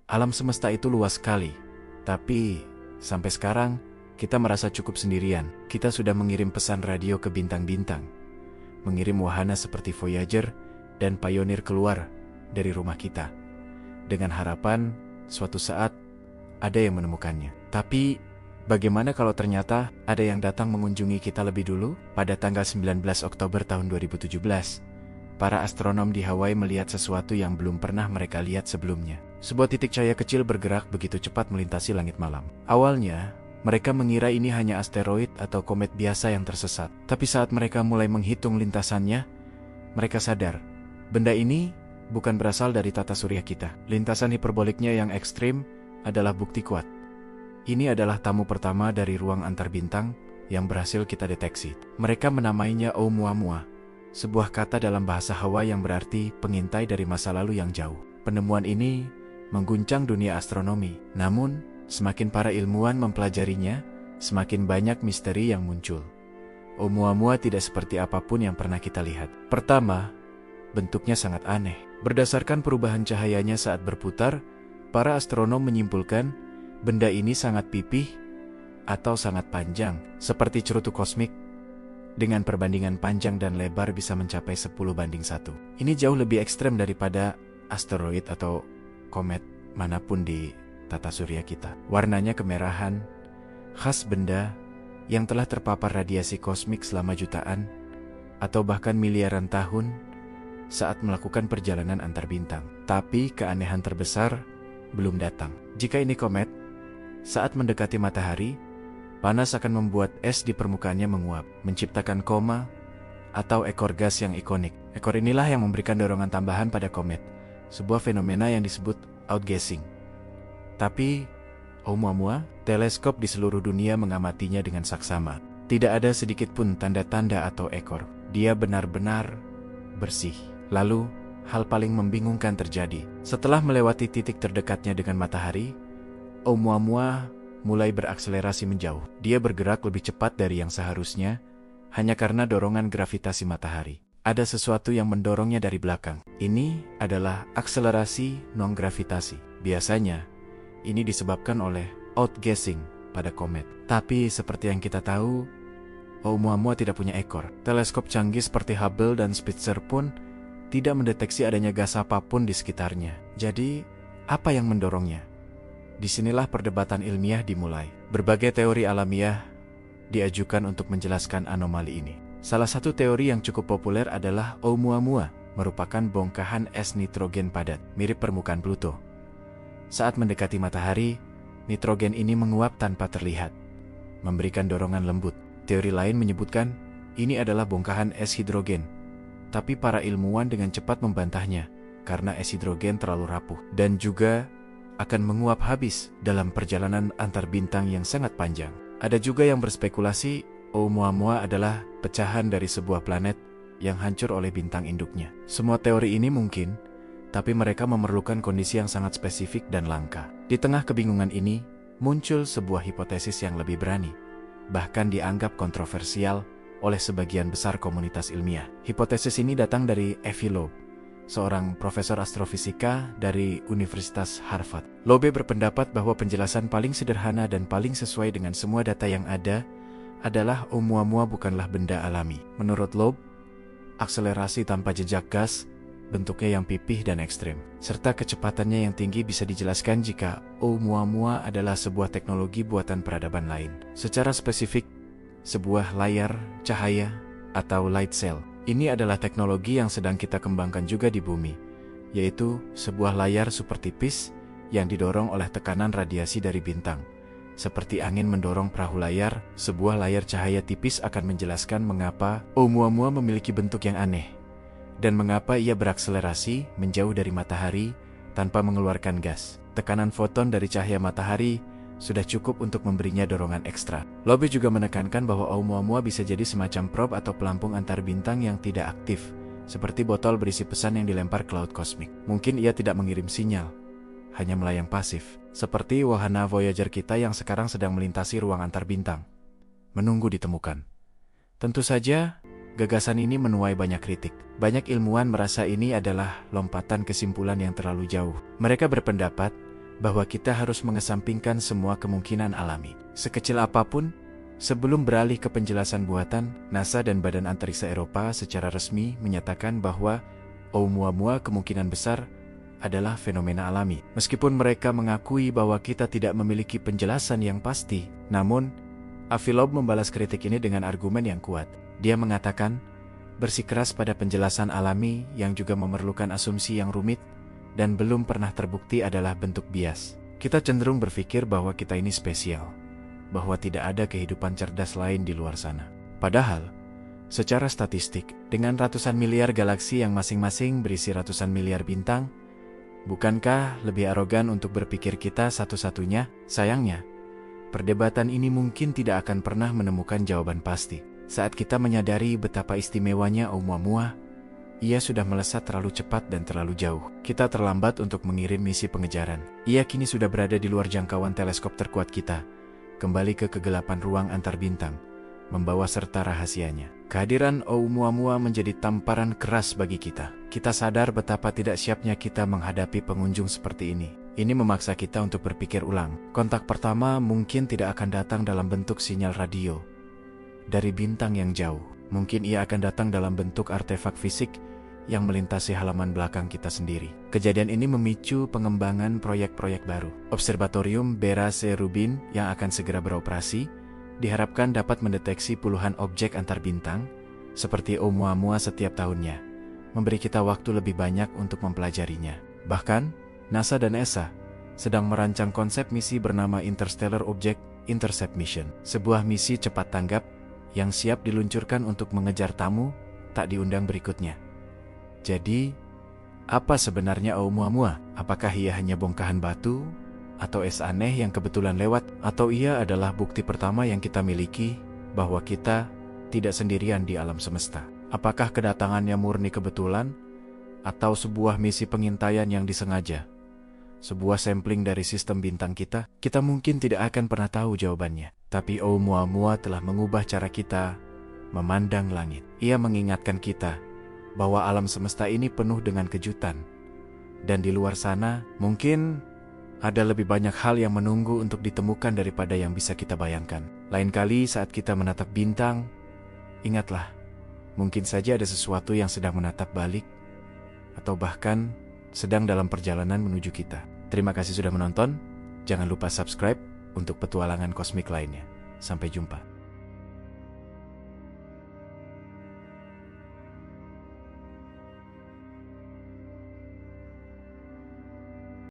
Alam semesta itu luas sekali, tapi sampai sekarang kita merasa cukup sendirian. Kita sudah mengirim pesan radio ke bintang-bintang, mengirim wahana seperti Voyager dan Pioneer keluar dari rumah kita, dengan harapan suatu saat ada yang menemukannya. Tapi bagaimana kalau ternyata ada yang datang mengunjungi kita lebih dulu? Pada tanggal 19 Oktober tahun 2017, para astronom di Hawaii melihat sesuatu yang belum pernah mereka lihat sebelumnya. Sebuah titik cahaya kecil bergerak begitu cepat melintasi langit malam. Awalnya, mereka mengira ini hanya asteroid atau komet biasa yang tersesat. Tapi saat mereka mulai menghitung lintasannya, mereka sadar, benda ini bukan berasal dari tata surya kita. Lintasan hiperboliknya yang ekstrim adalah bukti kuat. Ini adalah tamu pertama dari ruang antar bintang yang berhasil kita deteksi. Mereka menamainya Oumuamua, sebuah kata dalam bahasa Hawaii yang berarti pengintai dari masa lalu yang jauh. Penemuan ini mengguncang dunia astronomi. Namun, semakin para ilmuwan mempelajarinya, semakin banyak misteri yang muncul. Oumuamua tidak seperti apapun yang pernah kita lihat. Pertama, bentuknya sangat aneh. Berdasarkan perubahan cahayanya saat berputar, para astronom menyimpulkan benda ini sangat pipih atau sangat panjang, seperti cerutu kosmik, dengan perbandingan panjang dan lebar bisa mencapai 10:1. Ini jauh lebih ekstrem daripada asteroid atau komet manapun di tata surya kita. Warnanya kemerahan, khas benda yang telah terpapar radiasi kosmik selama jutaan atau bahkan miliaran tahun saat melakukan perjalanan antar bintang. Tapi keanehan terbesar belum datang. Jika ini komet, saat mendekati matahari, panas akan membuat es di permukaannya menguap, menciptakan koma atau ekor gas yang ikonik. Ekor inilah yang memberikan dorongan tambahan pada komet, sebuah fenomena yang disebut outgassing. Tapi Oumuamua, teleskop di seluruh dunia mengamatinya dengan saksama. Tidak ada sedikit pun tanda-tanda atau ekor. Dia benar-benar bersih. Lalu, hal paling membingungkan terjadi. Setelah melewati titik terdekatnya dengan matahari, Oumuamua mulai berakselerasi menjauh. Dia bergerak lebih cepat dari yang seharusnya, hanya karena dorongan gravitasi matahari. Ada sesuatu yang mendorongnya dari belakang. Ini adalah akselerasi non-gravitasi. Biasanya, ini disebabkan oleh outgassing pada komet. Tapi seperti yang kita tahu, Oumuamua tidak punya ekor. Teleskop canggih seperti Hubble dan Spitzer pun tidak mendeteksi adanya gas apapun di sekitarnya. Jadi, apa yang mendorongnya? Disinilah perdebatan ilmiah dimulai. Berbagai teori alamiah diajukan untuk menjelaskan anomali ini. Salah satu teori yang cukup populer adalah Oumuamua merupakan bongkahan es nitrogen padat, mirip permukaan Pluto. Saat mendekati matahari, nitrogen ini menguap tanpa terlihat, memberikan dorongan lembut. Teori lain menyebutkan ini adalah bongkahan es hidrogen, tapi para ilmuwan dengan cepat membantahnya karena es hidrogen terlalu rapuh dan juga akan menguap habis dalam perjalanan antar bintang yang sangat panjang. Ada juga yang berspekulasi Oumuamua adalah pecahan dari sebuah planet yang hancur oleh bintang induknya. Semua teori ini mungkin, tapi mereka memerlukan kondisi yang sangat spesifik dan langka. Di tengah kebingungan ini, muncul sebuah hipotesis yang lebih berani, bahkan dianggap kontroversial oleh sebagian besar komunitas ilmiah. Hipotesis ini datang dari Avi Loeb, seorang profesor astrofisika dari Universitas Harvard. Loeb berpendapat bahwa penjelasan paling sederhana dan paling sesuai dengan semua data yang ada adalah Oumuamua bukanlah benda alami. Menurut Loeb, akselerasi tanpa jejak gas, bentuknya yang pipih dan ekstrem, serta kecepatannya yang tinggi bisa dijelaskan jika Oumuamua adalah sebuah teknologi buatan peradaban lain. Secara spesifik, sebuah layar cahaya atau light sail. Ini adalah teknologi yang sedang kita kembangkan juga di bumi, yaitu sebuah layar super tipis yang didorong oleh tekanan radiasi dari bintang. Seperti angin mendorong perahu layar, sebuah layar cahaya tipis akan menjelaskan mengapa Oumuamua memiliki bentuk yang aneh, dan mengapa ia berakselerasi menjauh dari matahari tanpa mengeluarkan gas. Tekanan foton dari cahaya matahari sudah cukup untuk memberinya dorongan ekstra. Loeb juga menekankan bahwa Oumuamua bisa jadi semacam probe atau pelampung antar bintang yang tidak aktif, seperti botol berisi pesan yang dilempar ke laut kosmik. Mungkin ia tidak mengirim sinyal, hanya melayang pasif, seperti wahana Voyager kita yang sekarang sedang melintasi ruang antar bintang, menunggu ditemukan. Tentu saja, gagasan ini menuai banyak kritik. Banyak ilmuwan merasa ini adalah lompatan kesimpulan yang terlalu jauh. Mereka berpendapat bahwa kita harus mengesampingkan semua kemungkinan alami, sekecil apapun. Sebelum beralih ke penjelasan buatan, NASA dan Badan Antariksa Eropa secara resmi menyatakan bahwa Oumuamua kemungkinan besar adalah fenomena alami. Meskipun mereka mengakui bahwa kita tidak memiliki penjelasan yang pasti, namun Avilov membalas kritik ini dengan argumen yang kuat. Dia mengatakan, bersikeras pada penjelasan alami yang juga memerlukan asumsi yang rumit dan belum pernah terbukti adalah bentuk bias. Kita cenderung berpikir bahwa kita ini spesial, bahwa tidak ada kehidupan cerdas lain di luar sana. Padahal, secara statistik, dengan ratusan miliar galaksi yang masing-masing berisi ratusan miliar bintang, bukankah lebih arogan untuk berpikir kita satu-satunya? Sayangnya, perdebatan ini mungkin tidak akan pernah menemukan jawaban pasti. Saat kita menyadari betapa istimewanya Oumuamua, ia sudah melesat terlalu cepat dan terlalu jauh. Kita terlambat untuk mengirim misi pengejaran. Ia kini sudah berada di luar jangkauan teleskop terkuat kita, kembali ke kegelapan ruang antar bintang, membawa serta rahasianya. Kehadiran Oumuamua menjadi tamparan keras bagi kita. Kita sadar betapa tidak siapnya kita menghadapi pengunjung seperti ini. Ini memaksa kita untuk berpikir ulang. Kontak pertama mungkin tidak akan datang dalam bentuk sinyal radio dari bintang yang jauh. Mungkin ia akan datang dalam bentuk artefak fisik yang melintasi halaman belakang kita sendiri. Kejadian ini memicu pengembangan proyek-proyek baru. Observatorium Vera C. Rubin yang akan segera beroperasi diharapkan dapat mendeteksi puluhan objek antar bintang seperti Oumuamua setiap tahunnya, memberi kita waktu lebih banyak untuk mempelajarinya. Bahkan, NASA dan ESA sedang merancang konsep misi bernama Interstellar Object Intercept Mission, sebuah misi cepat tanggap yang siap diluncurkan untuk mengejar tamu tak diundang berikutnya. Jadi, apa sebenarnya Oumuamua? Apakah ia hanya bongkahan batu? Atau es aneh yang kebetulan lewat? Atau ia adalah bukti pertama yang kita miliki bahwa kita tidak sendirian di alam semesta? Apakah kedatangannya murni kebetulan? Atau sebuah misi pengintaian yang disengaja? Sebuah sampling dari sistem bintang kita? Kita mungkin tidak akan pernah tahu jawabannya. Tapi Oumuamua telah mengubah cara kita memandang langit. Ia mengingatkan kita bahwa alam semesta ini penuh dengan kejutan. Dan di luar sana, mungkin ada lebih banyak hal yang menunggu untuk ditemukan daripada yang bisa kita bayangkan. Lain kali saat kita menatap bintang, ingatlah, mungkin saja ada sesuatu yang sedang menatap balik, atau bahkan sedang dalam perjalanan menuju kita. Terima kasih sudah menonton. Jangan lupa subscribe untuk petualangan kosmik lainnya. Sampai jumpa.